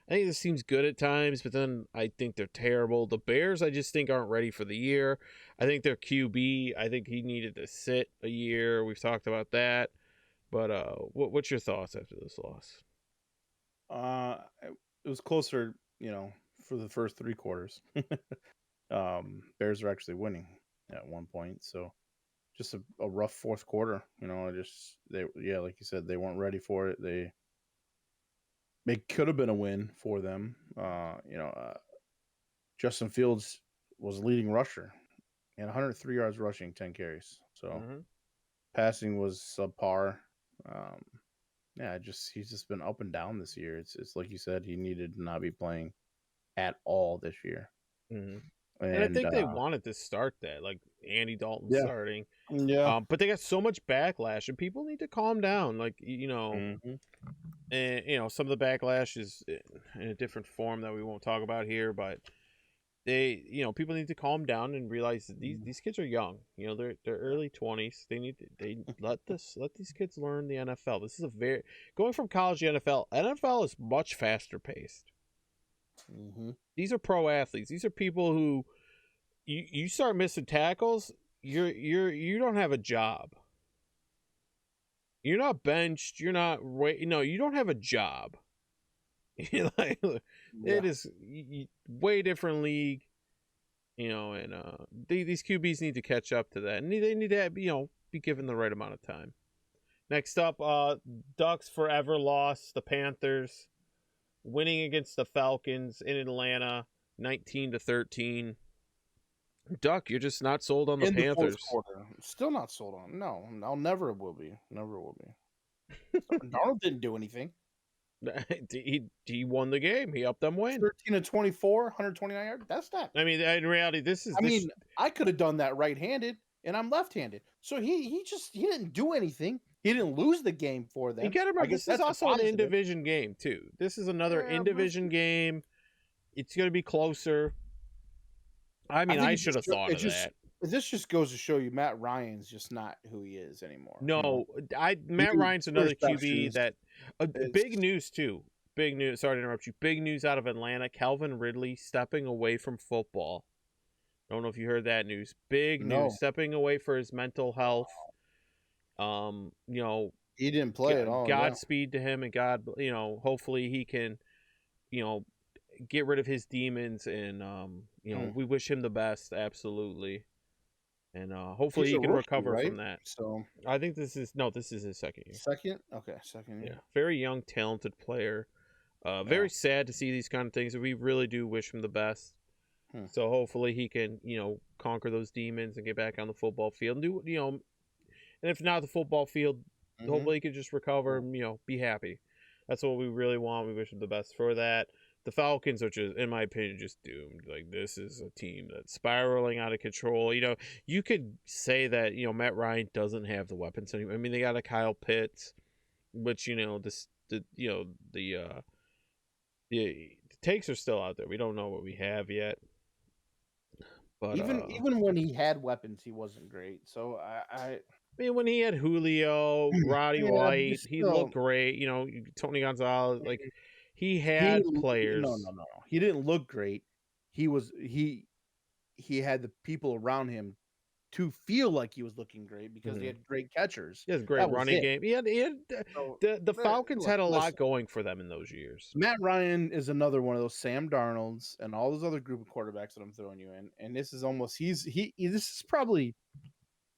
[SPEAKER 2] this team's good at times, but then I think they're terrible. The Bears, I just think aren't ready for the year. I think their QB, I think he needed to sit a year. We've talked about that. But what's your thoughts after this loss?
[SPEAKER 1] It was closer, for the first 3 quarters. Bears are actually winning at one point, so just a rough 4th quarter. Like you said, they weren't ready for it. It could have been a win for them. Justin Fields was leading rusher and 103 yards rushing, 10 carries. So passing was subpar. He's just been up and down this year. It's like you said, he needed to not be playing at all this year.
[SPEAKER 2] Mm-hmm. And I think they wanted to start that, like Andy Dalton starting.
[SPEAKER 1] Yeah.
[SPEAKER 2] But they got so much backlash, and people need to calm down. Like,
[SPEAKER 1] Mm-hmm.
[SPEAKER 2] and some of the backlash is in a different form that we won't talk about here, but people need to calm down and realize that these kids are young. They're early 20s. They let these kids learn the NFL. This is going from college to NFL. NFL is much faster paced.
[SPEAKER 1] Mm-hmm.
[SPEAKER 2] These are pro athletes. These are people who you start missing tackles, you don't have a job. You're not benched. You're not you don't have a job. It is way different league, and these QBs need to catch up to that, and they need to be given the right amount of time. Next up, Ducks forever lost the Panthers, winning against the Falcons in Atlanta, 19-13. Duck, you're just not sold on the Panthers.
[SPEAKER 1] Still not sold on. No, I'll never will be. Never will be. Darnold didn't do anything.
[SPEAKER 2] He won the game. He helped them win.
[SPEAKER 1] 13-24, 129 yards. That's not.
[SPEAKER 2] I mean, in reality,
[SPEAKER 1] I could have done that right-handed, and I'm left-handed. So he didn't do anything. He didn't lose the game for them.
[SPEAKER 2] You got to remember, this is also an in-division game too. This is another in-division game. It's going to be closer. I mean, I should have thought of that.
[SPEAKER 1] This just goes to show you Matt Ryan's just not who he is anymore.
[SPEAKER 2] No, Matt Ryan's another QB that big news too. Big news. Sorry to interrupt you. Big news out of Atlanta. Calvin Ridley stepping away from football. I don't know if you heard that news. Big news. Stepping away for his mental health.
[SPEAKER 1] He didn't play at all.
[SPEAKER 2] Godspeed to him, and God, hopefully he can, get rid of his demons, and we wish him the best, absolutely, and hopefully he can recover from that.
[SPEAKER 1] So
[SPEAKER 2] I think this is his second year.
[SPEAKER 1] Second year.
[SPEAKER 2] Yeah, very young, talented player. Very sad to see these kind of things. We really do wish him the best. So hopefully he can, conquer those demons and get back on the football field and do, and if not the football field, hopefully he can just recover and, be happy. That's what we really want. We wish him the best for that. The Falcons, which is, in my opinion, just doomed. Like, this is a team that's spiraling out of control. You could say that, Matt Ryan doesn't have the weapons anymore. I mean, they got a Kyle Pitts, which, the takes are still out there. We don't know what we have yet. But
[SPEAKER 1] even when he had weapons, he wasn't great. So I
[SPEAKER 2] mean, when he had Julio, Roddy White, he looked great. Tony Gonzalez, like he had players.
[SPEAKER 1] No. He didn't look great. He had the people around him to feel like he was looking great because he had great catchers.
[SPEAKER 2] He has a great running game. He had the Falcons had a lot going for them in those years.
[SPEAKER 1] Matt Ryan is another one of those Sam Darnolds and all those other group of quarterbacks that I'm throwing you in. And this is almost this is probably,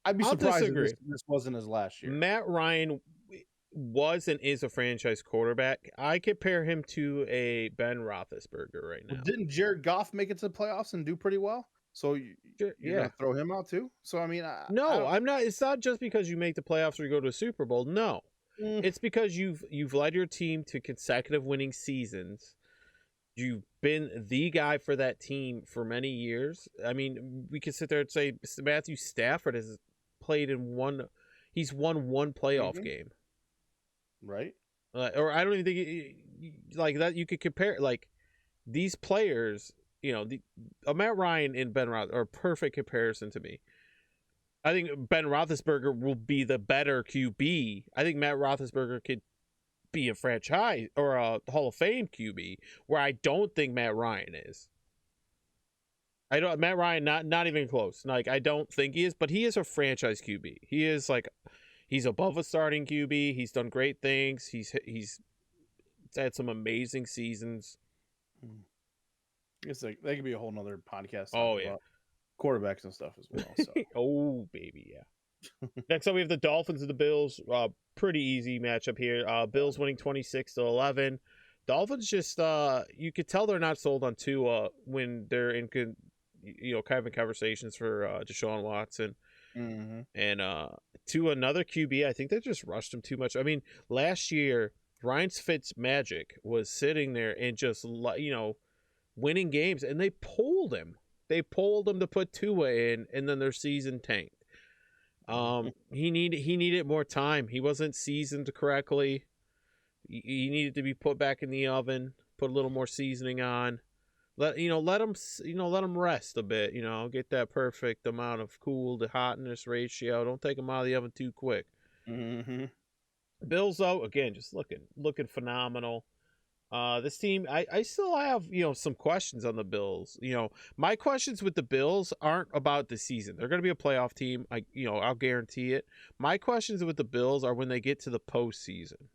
[SPEAKER 1] I'd be surprised if this wasn't his last year.
[SPEAKER 2] Matt Ryan was and is a franchise quarterback. I compare him to a Ben Roethlisberger right now.
[SPEAKER 1] Well, didn't Jared Goff make it to the playoffs and do pretty well? So you're gonna throw him out too? So I mean,
[SPEAKER 2] I'm not. It's not just because you make the playoffs or you go to a Super Bowl. No, it's because you've led your team to consecutive winning seasons. You've been the guy for that team for many years. I mean, we could sit there and say Matthew Stafford has played in one. He's won one playoff game,
[SPEAKER 1] right?
[SPEAKER 2] Or I don't even think like that. You could compare like these players. Matt Ryan and Ben Roethlisberger are a perfect comparison to me. I think Ben Roethlisberger will be the better QB. I think Matt Roethlisberger could be a franchise or a Hall of Fame QB, where I don't think Matt Ryan is. Matt Ryan not even close. Like, I don't think he is, but he is a franchise QB. He is he's above a starting QB. He's done great things. He's had some amazing seasons.
[SPEAKER 1] It's like that could be a whole nother podcast.
[SPEAKER 2] Oh yeah,
[SPEAKER 1] quarterbacks and stuff as well. So.
[SPEAKER 2] Oh baby, yeah. Next up, we have the Dolphins and the Bills. Pretty easy matchup here. Bills winning 26-11. Dolphins just you could tell they're not sold on Tua when they're in kind of conversations for Deshaun Watson. And to another QB, I think they just rushed him too much. I mean, last year Ryan Fitzmagic was sitting there and just winning games, and they pulled him. They pulled him to put Tua in, and then their season tanked. He needed more time. He wasn't seasoned correctly. He needed to be put back in the oven, put a little more seasoning on. Let him rest a bit. Get that perfect amount of cool to hotness ratio. Don't take him out of the oven too quick.
[SPEAKER 1] Mm-hmm.
[SPEAKER 2] Bills, though, again, just looking phenomenal. This team, I still have, some questions on the Bills. My questions with the Bills aren't about the season. They're going to be a playoff team. I'll guarantee it. My questions with the Bills are when they get to the postseason.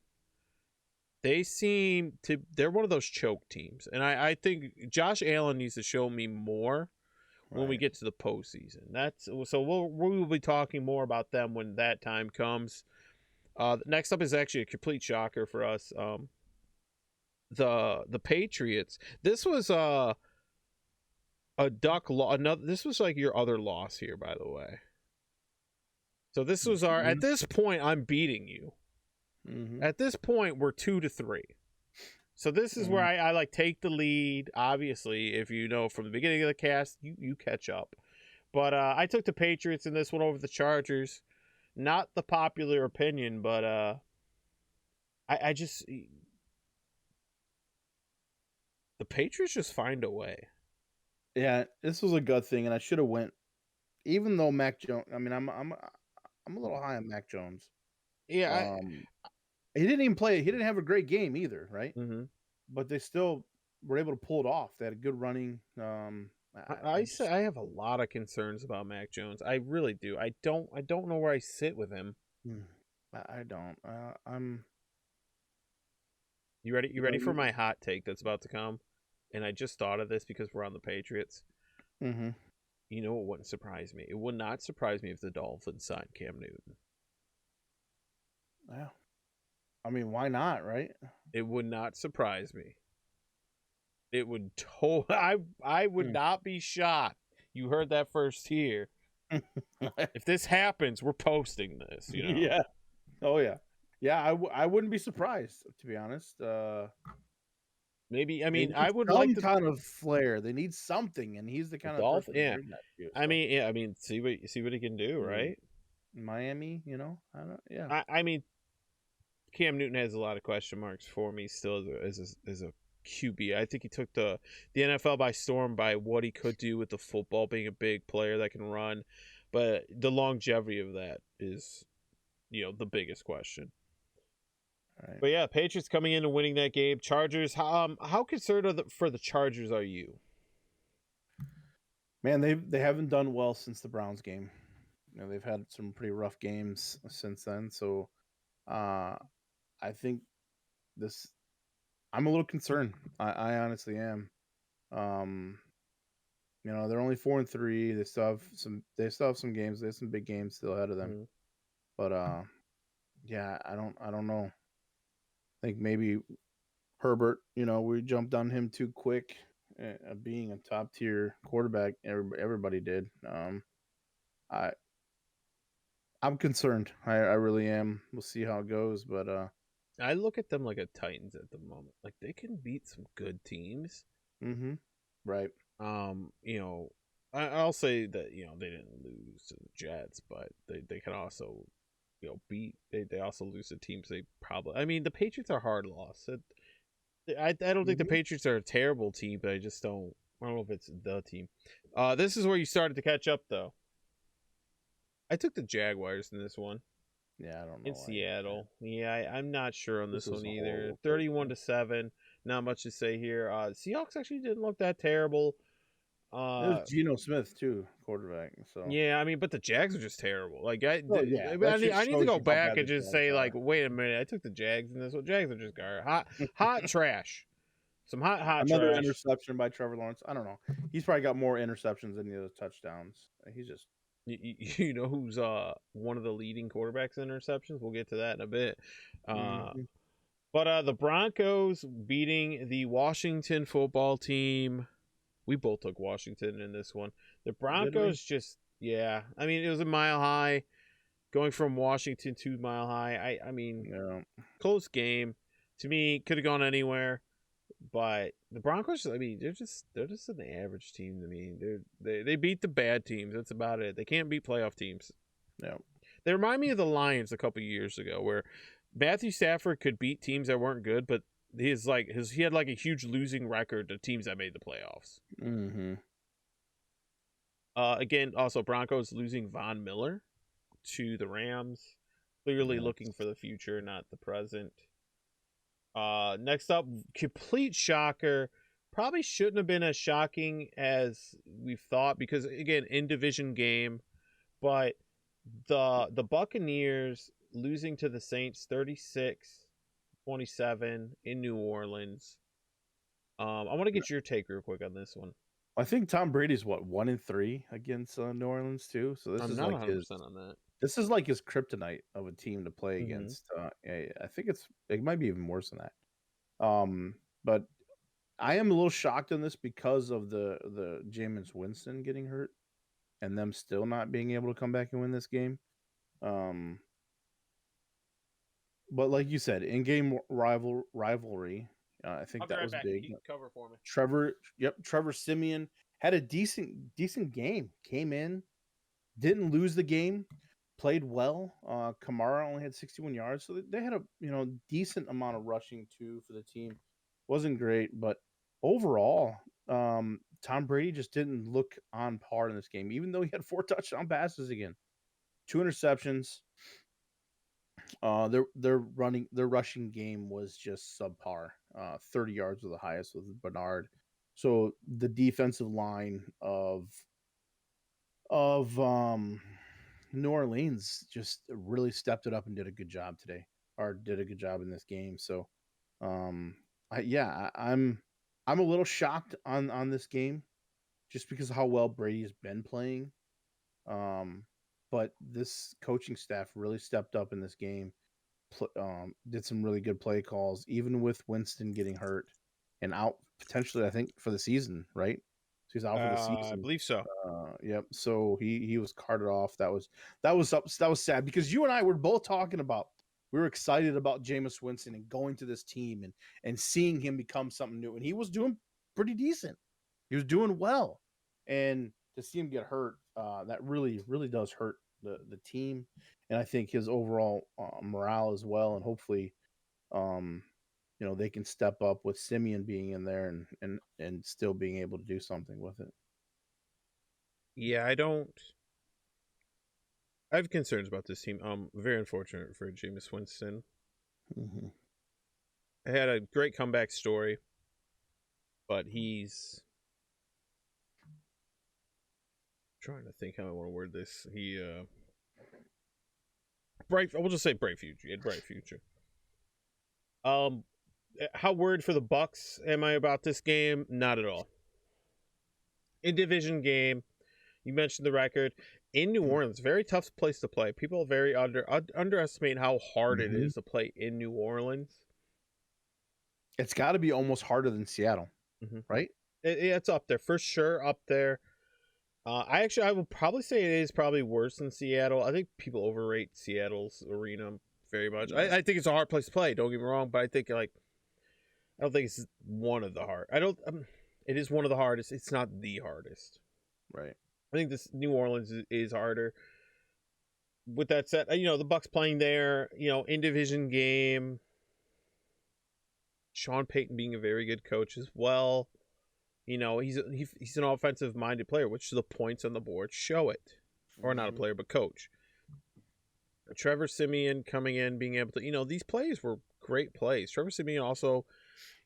[SPEAKER 2] They're one of those choke teams. And I think Josh Allen needs to show me more when we get to the postseason. So we'll be talking more about them when that time comes. Next up is actually a complete shocker for us. The Patriots. This was a duck loss. This was like your other loss here, by the way. So this was at this point, I'm beating you. Mm-hmm. At this point, we're 2-3. So this is where I like take the lead. Obviously, if you know from the beginning of the cast, you catch up. But I took the Patriots in this one over the Chargers. Not the popular opinion, but I just the Patriots just find a way.
[SPEAKER 1] Yeah, this was a gut thing, and I should have went. Even though Mac Jones, I mean, I'm a little high on Mac Jones.
[SPEAKER 2] Yeah,
[SPEAKER 1] he didn't even play. He didn't have a great game either, right?
[SPEAKER 2] Mm-hmm.
[SPEAKER 1] But they still were able to pull it off. They had a good running.
[SPEAKER 2] I have a lot of concerns about Mac Jones. I really do. I don't know where I sit with him.
[SPEAKER 1] I don't.
[SPEAKER 2] You ready? You ready for my hot take that's about to come? And I just thought of this because we're on the Patriots.
[SPEAKER 1] Mm-hmm.
[SPEAKER 2] You know what wouldn't surprise me? It would not surprise me if the Dolphins signed Cam Newton.
[SPEAKER 1] Yeah. I mean, why not, right?
[SPEAKER 2] It would not surprise me. It would I would not be shocked. You heard that first here. If this happens, we're posting this,
[SPEAKER 1] Yeah. Oh, yeah. Yeah, I wouldn't be surprised, to be honest.
[SPEAKER 2] Maybe, I mean, I would
[SPEAKER 1] some
[SPEAKER 2] like
[SPEAKER 1] kind of flair. They need something, and he's the kind of person to bring that to you, so.
[SPEAKER 2] I mean, see what he can do, right?
[SPEAKER 1] Miami, I don't. Yeah.
[SPEAKER 2] I mean, Cam Newton has a lot of question marks for me still as a QB. I think he took the NFL by storm by what he could do with the football, being a big player that can run, but the longevity of that is, the biggest question. Right. But yeah, Patriots coming in and winning that game. Chargers. How concerned for the Chargers are you?
[SPEAKER 1] Man, they haven't done well since the Browns game. They've had some pretty rough games since then. So, I think I'm a little concerned. I honestly am. They're only 4-3. They still have some games. They have some big games still ahead of them. Mm-hmm. But yeah, I don't know. I think maybe Herbert, we jumped on him too quick, being a top tier quarterback. Everybody did. I'm concerned. I really am. We'll see how it goes, but
[SPEAKER 2] I look at them like a Titans at the moment. Like they can beat some good teams.
[SPEAKER 1] Mm-hmm. Right.
[SPEAKER 2] I'll say that they didn't lose to the Jets, but they can also beat. They also lose to teams they probably. I mean, the Patriots are hard loss. I don't think the Patriots are a terrible team, but I don't know if it's the team. This is where you started to catch up, though. I took the Jaguars in this one.
[SPEAKER 1] Yeah, I don't know.
[SPEAKER 2] In Seattle. Yeah, I'm not sure on this one either. 31-7. Not much to say here. Seahawks actually didn't look that terrible.
[SPEAKER 1] It was Geno Smith too, quarterback. So
[SPEAKER 2] yeah, I mean, but the Jags are just terrible. Like I need to go back and just say like, wait a minute, I took the Jags in this one. Jags are just hot trash. Some hot
[SPEAKER 1] another
[SPEAKER 2] trash.
[SPEAKER 1] Interception by Trevor Lawrence. I don't know. He's probably got more interceptions than the other touchdowns. He's just.
[SPEAKER 2] You know who's one of the leading quarterbacks in interceptions? We'll get to that in a bit. But the Broncos beating the Washington football team. We both took Washington in this one. The Broncos I mean, it was a mile high. Going from Washington to Mile High. I mean, close game. To me, could have gone anywhere. But the Broncos, I mean, they're just an average team to me. They beat the bad teams. That's about it. They can't beat playoff teams.
[SPEAKER 1] No.
[SPEAKER 2] They remind me of the Lions a couple years ago, where Matthew Stafford could beat teams that weren't good, but he had like a huge losing record to teams that made the playoffs.
[SPEAKER 1] Mm-hmm.
[SPEAKER 2] Again, also Broncos losing Von Miller to the Rams, clearly looking for the future, not the present. Next up, complete shocker. Probably shouldn't have been as shocking as we've thought because again, in division game, but the Buccaneers losing to the Saints 36-27 in New Orleans. I want to get your take real quick on this one.
[SPEAKER 1] I think Tom Brady's 1-3 against New Orleans too. So this
[SPEAKER 2] I'm
[SPEAKER 1] is
[SPEAKER 2] not
[SPEAKER 1] like
[SPEAKER 2] 100% on that.
[SPEAKER 1] This is like his kryptonite of a team to play against. I think it might be even worse than that. But I am a little shocked on this because of the Jameis Winston getting hurt and them still not being able to come back and win this game. But like you said, in-game rivalry. I think that was big.
[SPEAKER 2] Keep cover for me.
[SPEAKER 1] Trevor Siemian had a decent game. Came in, didn't lose the game, played well. Kamara only had 61 yards, so they had a decent amount of rushing too for the team. Wasn't great, but overall, Tom Brady just didn't look on par in this game, even though he had 4 touchdown passes again, 2 interceptions. Their rushing game was just subpar. 30 yards was the highest with Bernard. So the defensive line of New Orleans just really stepped it up and did a good job today, or did a good job in this game. So, I'm a little shocked on this game, just because of how well Brady's been playing. But this coaching staff really stepped up in this game. Did some really good play calls, even with Winston getting hurt and out potentially, I think, for the season, right? So he's out for the season.
[SPEAKER 2] I believe so.
[SPEAKER 1] Yep. So he was carted off. That was sad because you and I were both talking about, we were excited about Jameis Winston and going to this team and seeing him become something new. And he was doing pretty decent. He was doing well. And to see him get hurt, that really, really does hurt the team. And I think his overall morale as well. And hopefully, they can step up with Simeon being in there and still being able to do something with it.
[SPEAKER 2] Yeah, I have concerns about this team. Very unfortunate for Jameis Winston.
[SPEAKER 1] Mm-hmm.
[SPEAKER 2] I had a great comeback story, but he's trying to think how I want to word this. We'll just say bright future. He had bright future. How worried for the Bucs am I about this game? Not at all. In division game, you mentioned the record in New Orleans. Very tough place to play. People very underestimate how hard it is to play in New Orleans.
[SPEAKER 1] It's got to be almost harder than Seattle, right?
[SPEAKER 2] It's up there for sure. Up there. I would probably say it is probably worse than Seattle. I think people overrate Seattle's arena very much.
[SPEAKER 1] Yes.
[SPEAKER 2] I think it's a hard place to play. Don't get me wrong, but I don't think it's one of the hard. It is one of the hardest. It's not the hardest.
[SPEAKER 1] Right.
[SPEAKER 2] I think this New Orleans is harder. With that said, the Bucs playing there, in division game. Sean Payton being a very good coach as well. He's an offensive minded player, which the points on the board show it. Or not a player, but coach. Trevor Siemian coming in, being able to, these plays were great plays. Trevor Siemian also,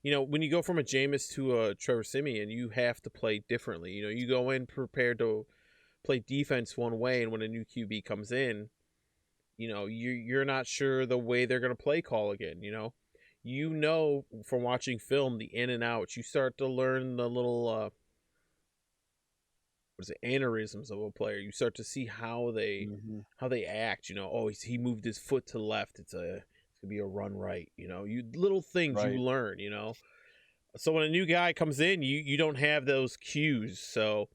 [SPEAKER 2] when you go from a Jameis to a Trevor Siemian, you have to play differently. You go in prepared to play defense one way, and when a new QB comes in, you're not sure the way they're going to play call again, from watching film, the in and outs. You start to learn the little aneurysms of a player. You start to see how they act. He moved his foot to the left. It's gonna be a run right. You little things right. You learn. So when a new guy comes in, you don't have those cues. So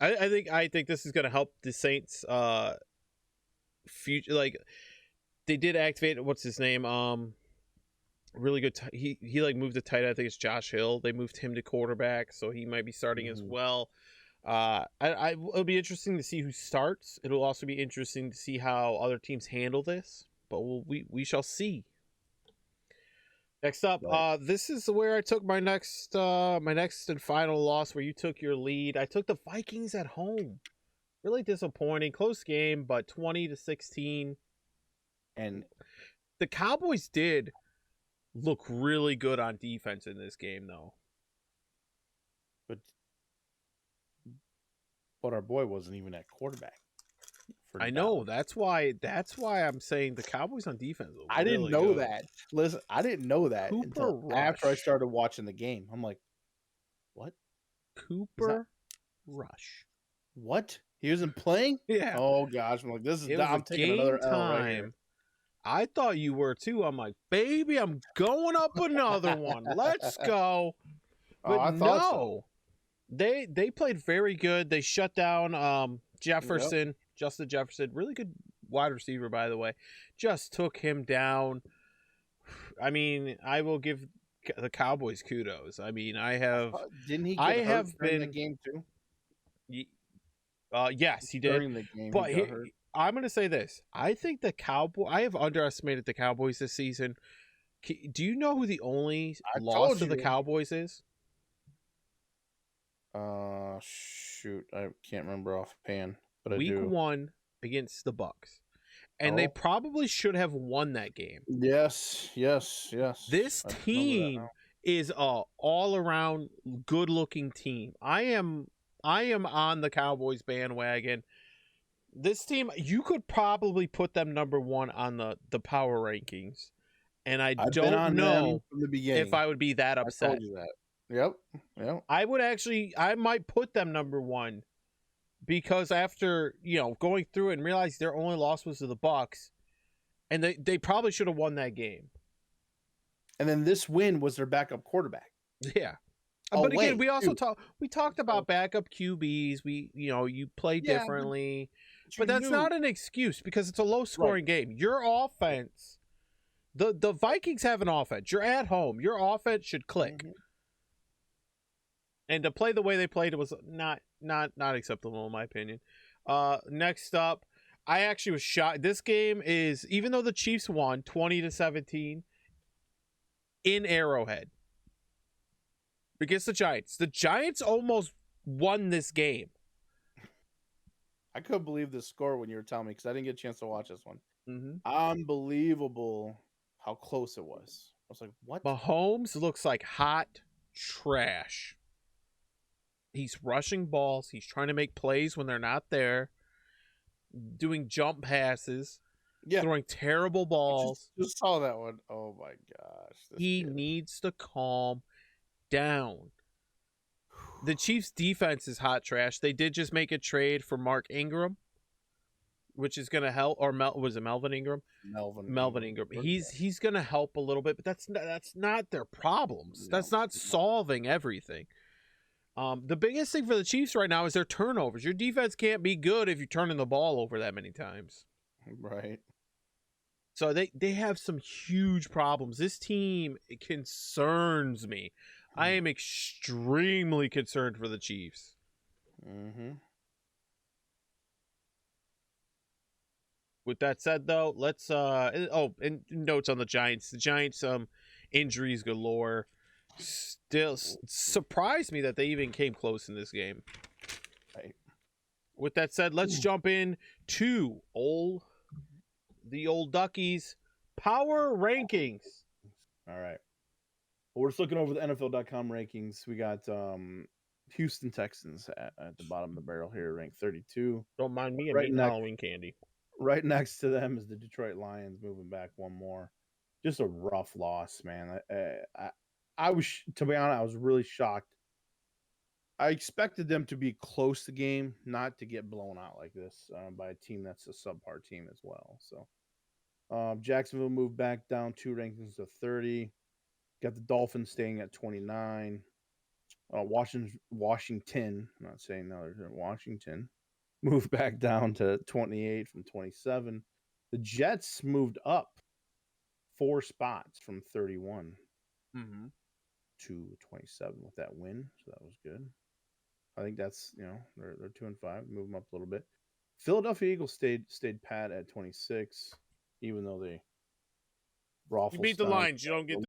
[SPEAKER 2] I think this is gonna help the Saints future. Like they did activate what's his name really good. He like moved to tight end. I think it's Josh Hill. They moved him to quarterback, so he might be starting as well. It'll be interesting to see who starts. It'll also be interesting to see how other teams handle this, but we shall see. Next up,
[SPEAKER 1] Right.
[SPEAKER 2] this is where I took my next and final loss, where you took your lead. I took the Vikings at home. Really disappointing, close game, but 20-16.
[SPEAKER 1] And
[SPEAKER 2] The Cowboys did look really good on defense in this game, though.
[SPEAKER 1] But our boy wasn't even at quarterback.
[SPEAKER 2] I know that's why I'm saying the Cowboys on defense.
[SPEAKER 1] I didn't know that. Listen, I didn't know that until after I started watching the game. I'm like, what?
[SPEAKER 2] Cooper Rush.
[SPEAKER 1] What? He wasn't playing?
[SPEAKER 2] Yeah.
[SPEAKER 1] Oh gosh, I'm like, this is. I'm taking another L right here.
[SPEAKER 2] I thought you were too. I'm like, baby, I'm going up another one. Let's go. But
[SPEAKER 1] I thought so.
[SPEAKER 2] They played very good. They shut down Jefferson. Yep. Justin Jefferson, really good wide receiver, by the way, just took him down. I mean, I will give the Cowboys kudos. I mean, I have.
[SPEAKER 1] Didn't he? Get hurt during the game too.
[SPEAKER 2] Yes, he did.
[SPEAKER 1] During the game,
[SPEAKER 2] but I'm going to say this: I think I have underestimated the Cowboys this season. Do you know who the only loss to the Cowboys is?
[SPEAKER 1] Shoot, I can't remember offhand. But
[SPEAKER 2] Week 1 against the Bucs, and they probably should have won that game.
[SPEAKER 1] Yes.
[SPEAKER 2] This team is a all-around good-looking team. I am on the Cowboys bandwagon. This team, you could probably put them number 1 on the power rankings, and I don't know
[SPEAKER 1] from the beginning
[SPEAKER 2] if I would be that upset.
[SPEAKER 1] I told you that. Yep.
[SPEAKER 2] I might put them number 1. Because after, going through it and realizing their only loss was to the Bucs, and they probably should have won that game.
[SPEAKER 1] And then this win was their backup quarterback.
[SPEAKER 2] Yeah. But again, we also talked about backup QBs. You play differently. But that's not an excuse, because it's a low-scoring game. Your offense, the Vikings have an offense. You're at home. Your offense should click. Mm-hmm. And to play the way they played, it was not acceptable in my opinion. Next up, I actually was shocked. This game is, even though the Chiefs won 20-17 in Arrowhead against the Giants almost won this game.
[SPEAKER 1] I couldn't believe the score when you were telling me, because I didn't get a chance to watch this one.
[SPEAKER 2] Mm-hmm.
[SPEAKER 1] Unbelievable how close it was. I was like, what?
[SPEAKER 2] Mahomes looks like hot trash. He's rushing balls. He's trying to make plays when they're not there. Doing jump passes. Yeah. Throwing terrible balls.
[SPEAKER 1] I just saw that one. Oh my gosh.
[SPEAKER 2] He needs to calm down. The Chiefs' defense is hot trash. They did just make a trade for Mark Ingram, which is going to help. Or was it Melvin Ingram? Melvin Ingram. He's going to help a little bit, but that's not their problems. That's not solving everything. The biggest thing for the Chiefs right now is their turnovers. Your defense can't be good if you're turning the ball over that many times.
[SPEAKER 1] Right.
[SPEAKER 2] So they have some huge problems. This team concerns me. I am extremely concerned for the Chiefs.
[SPEAKER 1] Mm-hmm.
[SPEAKER 2] With that said, though, let's and notes on the Giants. The Giants, injuries galore. Still surprised me that they even came close in this game.
[SPEAKER 1] Right.
[SPEAKER 2] With that said, let's jump in to the old Duckies power rankings.
[SPEAKER 1] All right. Well, we're just looking over the NFL.com rankings. We got Houston Texans at the bottom of the barrel here, ranked 32.
[SPEAKER 2] Don't mind me, I'm eating Halloween candy.
[SPEAKER 1] Right next to them is the Detroit Lions, moving back one more. Just a rough loss, man. I was, to be honest, I was really shocked. I expected them to be close to the game, not to get blown out like this by a team that's a subpar team as well. So Jacksonville moved back down 2 rankings to 30. Got the Dolphins staying at 29. Washington, I'm not saying no, Washington moved back down to 28 from 27. The Jets moved up 4 spots from 31
[SPEAKER 2] mm-hmm.
[SPEAKER 1] to 27 with that win. So that was good. I think that's, they're 2-5. Move them up a little bit. Philadelphia Eagles stayed pat at 26, even though they
[SPEAKER 2] You beat the Lions. You don't get